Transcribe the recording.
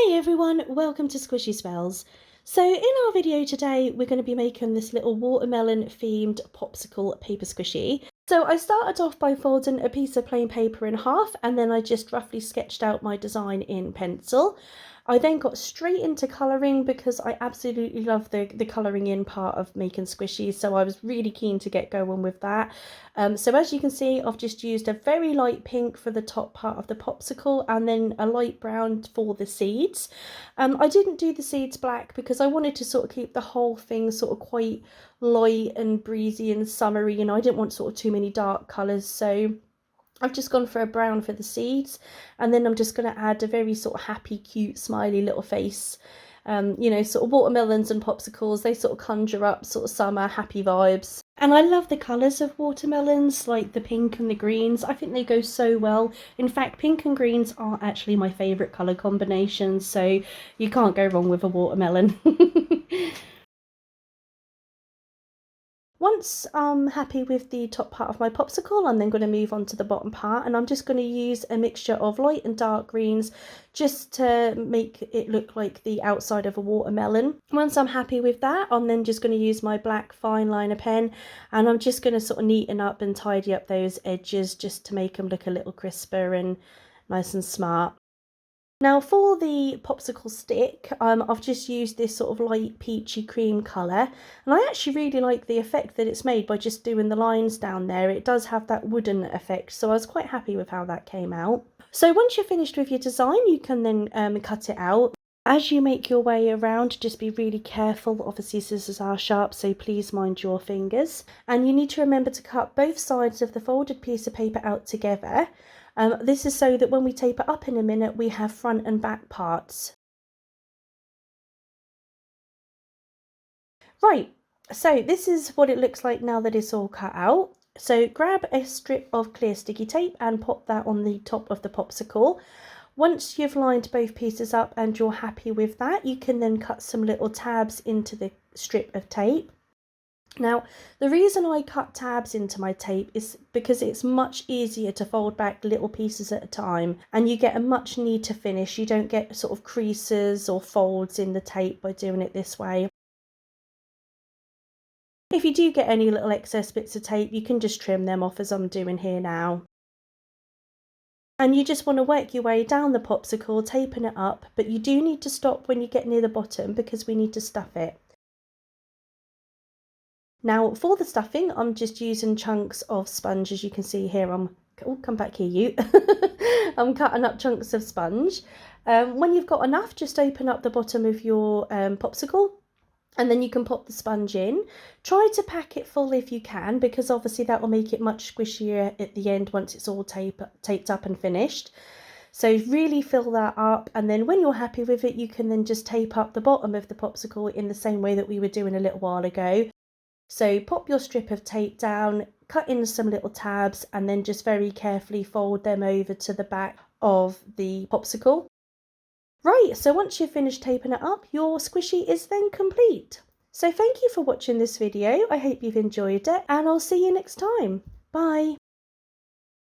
Hey everyone, welcome to Squishy Spells. So in our video today, we're going to be making this little watermelon themed popsicle paper squishy. So I started off by folding a piece of plain paper in half, and then I just roughly sketched out my design in pencil. I then got straight into colouring because I absolutely love the colouring in part of making squishies, so I was really keen to get going with that. So as you can see, I've just used a very light pink for the top part of the popsicle and then a light brown for the seeds. I didn't do the seeds black because I wanted to sort of keep the whole thing sort of quite light and breezy and summery, you know, I didn't want sort of too many dark colours, so I've just gone for a brown for the seeds, and then I'm just going to add a very sort of happy, cute, smiley little face. You know, sort of watermelons and popsicles, they sort of conjure up sort of summer happy vibes. And I love the colours of watermelons, like the pink and the greens. I think they go so well. In fact, pink and greens are actually my favourite colour combinations, so you can't go wrong with a watermelon. Once I'm happy with the top part of my popsicle, I'm then going to move on to the bottom part, and I'm just going to use a mixture of light and dark greens just to make it look like the outside of a watermelon. Once I'm happy with that, I'm then just going to use my black fine liner pen, and I'm just going to sort of neaten up and tidy up those edges just to make them look a little crisper and nice and smart. Now for the popsicle stick, I've just used this sort of light peachy cream colour, and I actually really like the effect that it's made by just doing the lines down there. It does have that wooden effect, so I was quite happy with how that came out. So once you're finished with your design, you can then cut it out. As you make your way around, just be really careful. Obviously scissors are sharp, so please mind your fingers. And you need to remember to cut both sides of the folded piece of paper out together. This is so that when we tape it up in a minute, we have front and back parts. Right, so this is what it looks like now that it's all cut out. So grab a strip of clear sticky tape and pop that on the top of the popsicle. Once you've lined both pieces up and you're happy with that, you can then cut some little tabs into the strip of tape. Now, the reason I cut tabs into my tape is because it's much easier to fold back little pieces at a time, and you get a much neater finish. You don't get sort of creases or folds in the tape by doing it this way. If you do get any little excess bits of tape, you can just trim them off as I'm doing here now. And you just want to work your way down the popsicle, taping it up, but you do need to stop when you get near the bottom because we need to stuff it. Now for the stuffing, I'm just using chunks of sponge. As you can see here, come back here you. I'm cutting up chunks of sponge. When you've got enough, just open up the bottom of your popsicle, and then you can pop the sponge in. Try to pack it full if you can, because obviously that will make it much squishier at the end once it's all taped up and finished. So really fill that up, and then when you're happy with it, you can then just tape up the bottom of the popsicle in the same way that we were doing a little while ago. So pop your strip of tape down, cut in some little tabs, and then just very carefully fold them over to the back of the popsicle. Right, so once you've finished taping it up, your squishy is then complete. So thank you for watching this video. I hope you've enjoyed it, and I'll see you next time. Bye.